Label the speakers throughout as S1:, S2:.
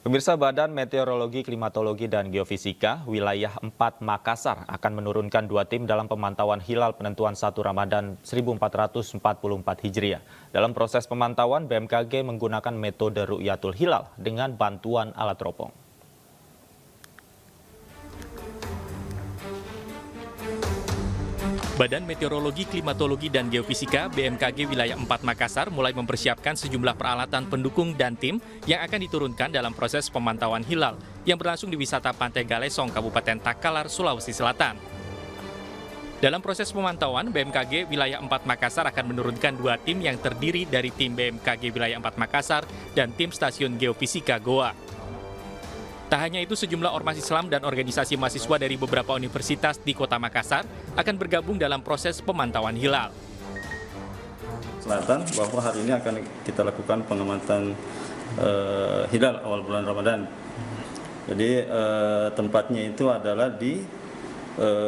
S1: Pemirsa, Badan Meteorologi, Klimatologi, dan Geofisika wilayah 4 Makassar akan menurunkan 2 tim dalam pemantauan hilal penentuan 1 Ramadan 1444 Hijriah. Dalam proses pemantauan, BMKG menggunakan metode Ru'yatul Hilal dengan bantuan alat teropong.
S2: Badan Meteorologi, Klimatologi, dan Geofisika BMKG wilayah 4 Makassar mulai mempersiapkan sejumlah peralatan pendukung dan tim yang akan diturunkan dalam proses pemantauan hilal yang berlangsung di wisata Pantai Galesong, Kabupaten Takalar, Sulawesi Selatan. Dalam proses pemantauan, BMKG wilayah 4 Makassar akan menurunkan 2 tim yang terdiri dari tim BMKG wilayah 4 Makassar dan tim Stasiun Geofisika Goa. Tak hanya itu, sejumlah ormas Islam dan organisasi mahasiswa dari beberapa universitas di Kota Makassar akan bergabung dalam proses pemantauan hilal.
S3: Selatan bahwa hari ini akan kita lakukan pengamatan hilal awal bulan Ramadan. Jadi tempatnya itu adalah di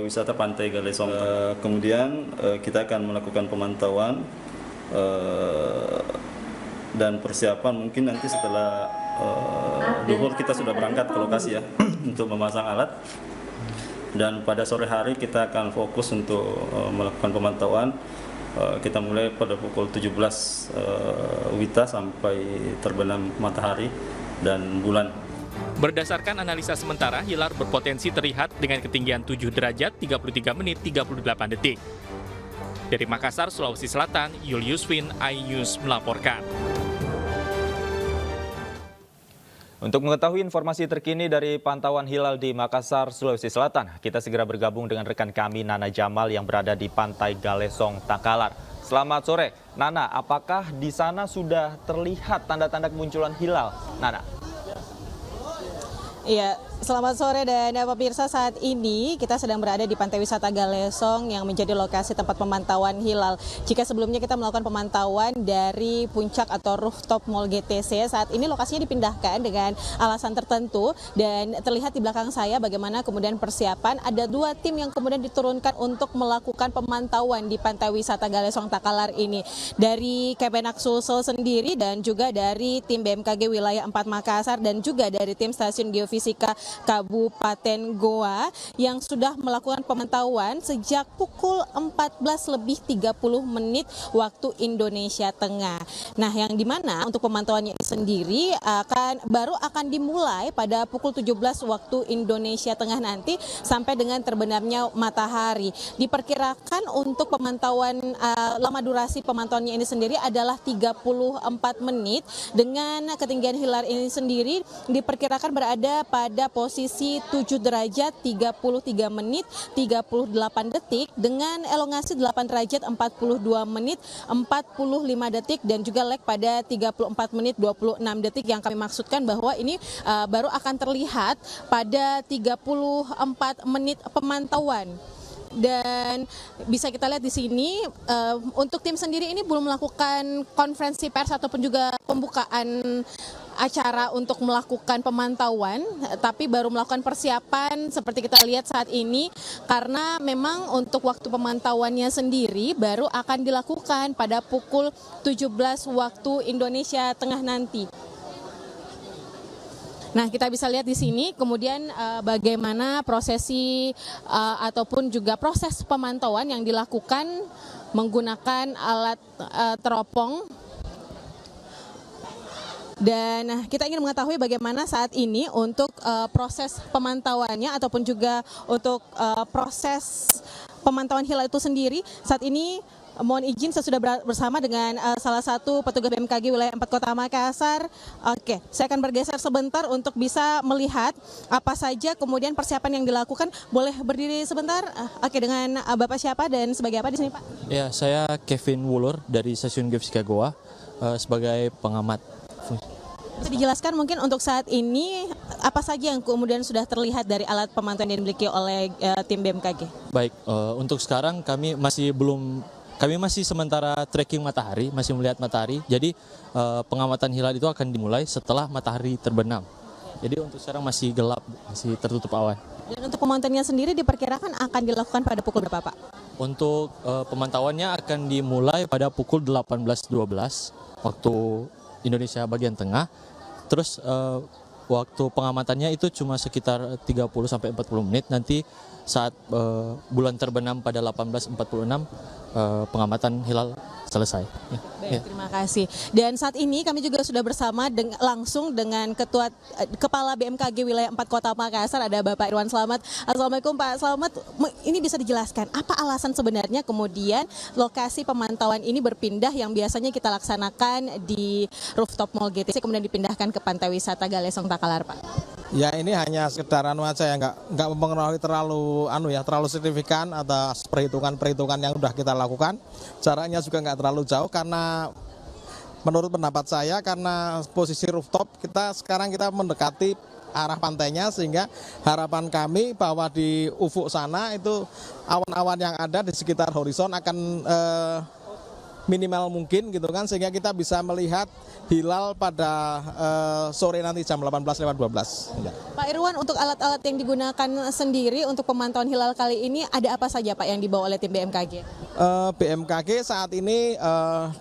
S3: wisata Pantai Galesong. Kemudian kita akan melakukan pemantauan dan persiapan mungkin nanti setelah duhur kita sudah berangkat ke lokasi ya untuk memasang alat, dan pada sore hari kita akan fokus untuk melakukan pemantauan. Kita mulai pada pukul 17 WITA sampai terbenam matahari dan bulan.
S2: Berdasarkan analisa sementara, hilal berpotensi terlihat dengan ketinggian 7 derajat 33 menit 38 detik. Dari Makassar, Sulawesi Selatan, Julius Win, iNews melaporkan.
S1: Untuk mengetahui informasi terkini dari pantauan hilal di Makassar, Sulawesi Selatan, kita segera bergabung dengan rekan kami Nana Jamal yang berada di Pantai Galesong, Takalar. Selamat sore, Nana. Apakah di sana sudah terlihat tanda-tanda kemunculan hilal, Nana?
S4: Iya, selamat sore dan pemirsa, saat ini kita sedang berada di Pantai Wisata Galesong yang menjadi lokasi tempat pemantauan hilal. Jika sebelumnya kita melakukan pemantauan dari puncak atau rooftop Mall GTC, saat ini lokasinya dipindahkan dengan alasan tertentu dan terlihat di belakang saya bagaimana kemudian persiapan. Ada 2 tim yang kemudian diturunkan untuk melakukan pemantauan di Pantai Wisata Galesong Takalar ini. Dari Kemenak Sulsel sendiri dan juga dari tim BMKG wilayah 4 Makassar dan juga dari tim Stasiun Geofisika Kabupaten Goa yang sudah melakukan pemantauan sejak pukul 14:30 waktu Indonesia Tengah. Nah, yang dimana untuk pemantauannya sendiri baru akan dimulai pada pukul 17 waktu Indonesia Tengah nanti sampai dengan terbenamnya matahari. Diperkirakan untuk pemantauan lama durasi pemantauannya ini sendiri adalah 34 menit dengan ketinggian hilal ini sendiri diperkirakan berada pada posisi 7 derajat 33 menit 38 detik dengan elongasi 8 derajat 42 menit 45 detik dan juga lag pada 34 menit 26 detik yang kami maksudkan bahwa ini baru akan terlihat pada 34 menit pemantauan. Dan bisa kita lihat di sini untuk tim sendiri ini belum melakukan konferensi pers ataupun juga pembukaan acara untuk melakukan pemantauan, tapi baru melakukan persiapan seperti kita lihat saat ini karena memang untuk waktu pemantauannya sendiri baru akan dilakukan pada pukul 17 waktu Indonesia Tengah nanti. Nah, kita bisa lihat di sini kemudian bagaimana prosesi ataupun juga proses pemantauan yang dilakukan menggunakan alat teropong. Dan kita ingin mengetahui bagaimana saat ini untuk proses pemantauannya ataupun juga untuk proses pemantauan hilal itu sendiri. Saat ini mohon izin, saya sudah bersama dengan salah satu petugas BMKG wilayah 4 Kota Makassar. Oke, saya akan bergeser sebentar untuk bisa melihat apa saja kemudian persiapan yang dilakukan. Boleh berdiri sebentar? Oke, dengan Bapak siapa dan sebagai apa di sini, Pak?
S5: Ya, saya Kevin Wulur dari Stasiun Geofisika Goa sebagai pengamat.
S4: Bisa dijelaskan mungkin untuk saat ini apa saja yang kemudian sudah terlihat dari alat pemantauan yang dimiliki oleh tim BMKG?
S5: Baik, untuk sekarang kami masih sementara tracking matahari, masih melihat matahari. Jadi pengamatan hilal itu akan dimulai setelah matahari terbenam. Jadi untuk sekarang masih gelap, masih tertutup awan.
S4: Dan untuk pemantauannya sendiri diperkirakan akan dilakukan pada pukul berapa, Pak?
S5: Untuk pemantauannya akan dimulai pada pukul 18.12 waktu Indonesia bagian tengah. Terus waktu pengamatannya itu cuma sekitar 30-40 menit. Nanti saat bulan terbenam pada 18.46 pengamatan hilal selesai. Ya.
S4: Baik, terima kasih. Dan saat ini kami juga sudah bersama langsung dengan Kepala BMKG Wilayah 4 Kota Makassar, ada Bapak Irwan Slamet. Assalamualaikum Pak Slamet, ini bisa dijelaskan apa alasan sebenarnya kemudian lokasi pemantauan ini berpindah yang biasanya kita laksanakan di rooftop Mall GTC kemudian dipindahkan ke Pantai Wisata Galesong Takalar, Pak?
S6: Ya, ini hanya sekedar aja ya, nggak mempengaruhi terlalu signifikan atas perhitungan yang sudah kita lakukan. Jaraknya juga nggak terlalu jauh karena menurut pendapat saya karena posisi rooftop sekarang kita mendekati arah pantainya, sehingga harapan kami bahwa di ufuk sana itu awan-awan yang ada di sekitar horizon akan minimal mungkin gitu kan, sehingga kita bisa melihat hilal pada sore nanti jam 18.12. Ya.
S4: Pak Irwan, untuk alat-alat yang digunakan sendiri untuk pemantauan hilal kali ini ada apa saja Pak yang dibawa oleh tim BMKG?
S6: BMKG saat ini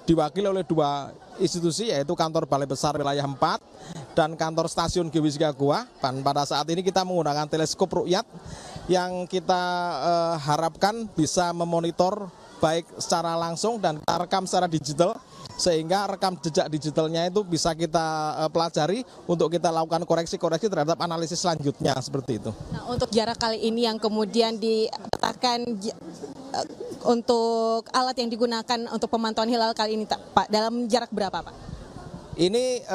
S6: diwakili oleh 2 institusi, yaitu Kantor Balai Besar Wilayah 4 dan Kantor Stasiun Geofisika Goa. Dan pada saat ini kita menggunakan teleskop rukyat yang kita harapkan bisa memonitor baik secara langsung dan kita rekam secara digital, sehingga rekam jejak digitalnya itu bisa kita pelajari untuk kita lakukan koreksi-koreksi terhadap analisis selanjutnya, seperti itu.
S4: Nah, untuk jarak kali ini yang kemudian dipetakan untuk alat yang digunakan untuk pemantauan hilal kali ini Pak, dalam jarak berapa Pak?
S6: Ini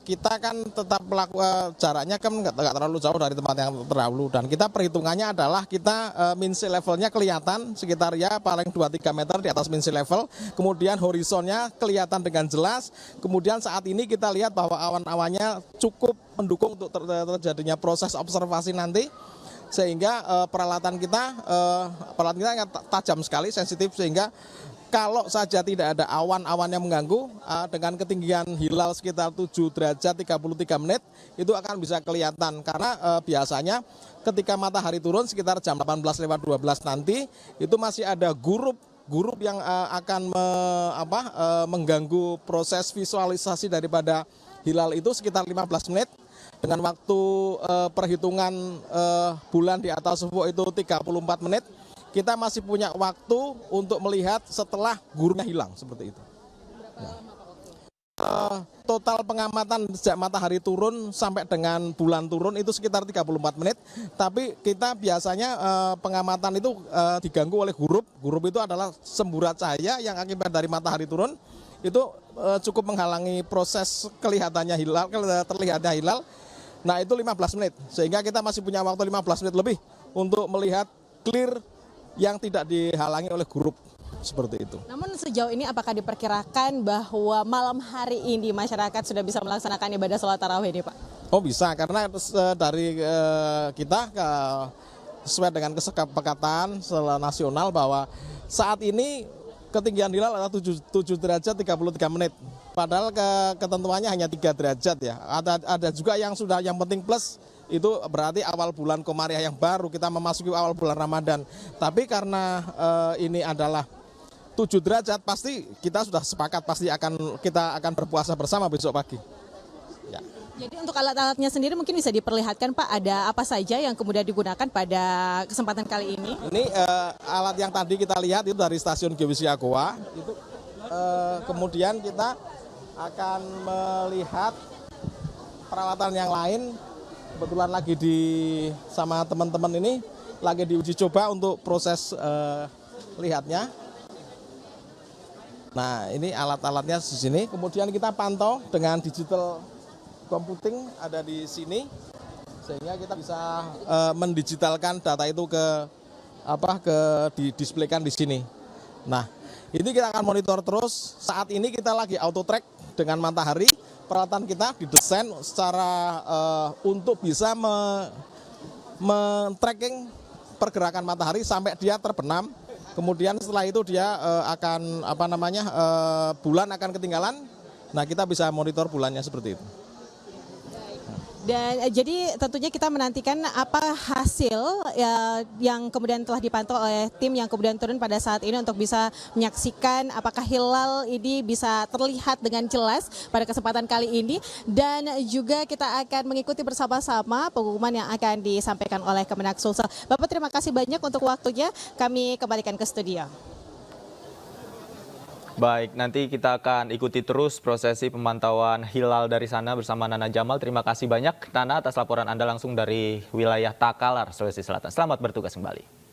S6: kita kan tetap melakukan jaraknya kan nggak terlalu jauh dari tempat yang terdahulu, dan kita perhitungannya adalah kita min sea levelnya kelihatan sekitar ya paling 2-3 meter di atas min sea level, kemudian horizonnya kelihatan dengan jelas, kemudian saat ini kita lihat bahwa awan-awannya cukup mendukung untuk terjadinya proses observasi nanti, sehingga peralatan kita tajam sekali, sensitif, sehingga kalau saja tidak ada awan-awan yang mengganggu, dengan ketinggian hilal sekitar 7 derajat 33 menit, itu akan bisa kelihatan. Karena biasanya ketika matahari turun sekitar jam 18.12 nanti, itu masih ada gurup yang akan mengganggu proses visualisasi daripada hilal itu sekitar 15 menit. Dengan waktu perhitungan bulan di atas ufuk itu 34 menit. Kita masih punya waktu untuk melihat setelah gurunya hilang, seperti itu. Ya. Total pengamatan sejak matahari turun sampai dengan bulan turun itu sekitar 34 menit. Tapi kita biasanya pengamatan itu diganggu oleh gurup. Gurup itu adalah semburat cahaya yang akibat dari matahari turun. Itu cukup menghalangi proses terlihatnya hilal. Nah, itu 15 menit. Sehingga kita masih punya waktu 15 menit lebih untuk melihat clear yang tidak dihalangi oleh grup, seperti itu.
S4: Namun sejauh ini apakah diperkirakan bahwa malam hari ini masyarakat sudah bisa melaksanakan ibadah sholat tarawih ini Pak?
S6: Oh bisa, karena dari kita sesuai dengan kesepakatan secara nasional bahwa saat ini ketinggian hilal adalah 7 derajat 33 menit. Padahal ketentuannya hanya 3 derajat ya. Ada juga yang penting plus, itu berarti awal bulan Komariah yang baru, kita memasuki awal bulan Ramadan. Tapi karena ini adalah 7 derajat, pasti kita sudah sepakat kita akan berpuasa bersama besok pagi. Ya.
S4: Jadi untuk alat-alatnya sendiri mungkin bisa diperlihatkan Pak, ada apa saja yang kemudian digunakan pada kesempatan kali ini?
S6: Ini alat yang tadi kita lihat itu dari Stasiun Geofisika Goa. Itu kemudian kita akan melihat peralatan yang lain. Kebetulan lagi sama teman-teman ini lagi diuji coba untuk proses lihatnya. Nah, ini alat-alatnya di sini. Kemudian kita pantau dengan digital computing ada di sini, sehingga kita bisa mendigitalkan data itu didisplaykan di sini. Nah, ini kita akan monitor terus. Saat ini kita lagi auto track dengan matahari. Peralatan kita didesain secara untuk bisa men-tracking pergerakan matahari sampai dia terbenam. Kemudian setelah itu dia bulan akan ketinggalan. Nah, kita bisa monitor bulannya seperti itu.
S4: Dan jadi tentunya kita menantikan apa hasil yang kemudian telah dipantau oleh tim yang kemudian turun pada saat ini untuk bisa menyaksikan apakah hilal ini bisa terlihat dengan jelas pada kesempatan kali ini. Dan juga kita akan mengikuti bersama-sama pengumuman yang akan disampaikan oleh Kemenak Sulsel. Bapak terima kasih banyak untuk waktunya, kami kembalikan ke studio.
S1: Baik, nanti kita akan ikuti terus prosesi pemantauan hilal dari sana bersama Nana Jamal. Terima kasih banyak Nana atas laporan Anda langsung dari wilayah Takalar, Sulawesi Selatan. Selamat bertugas kembali.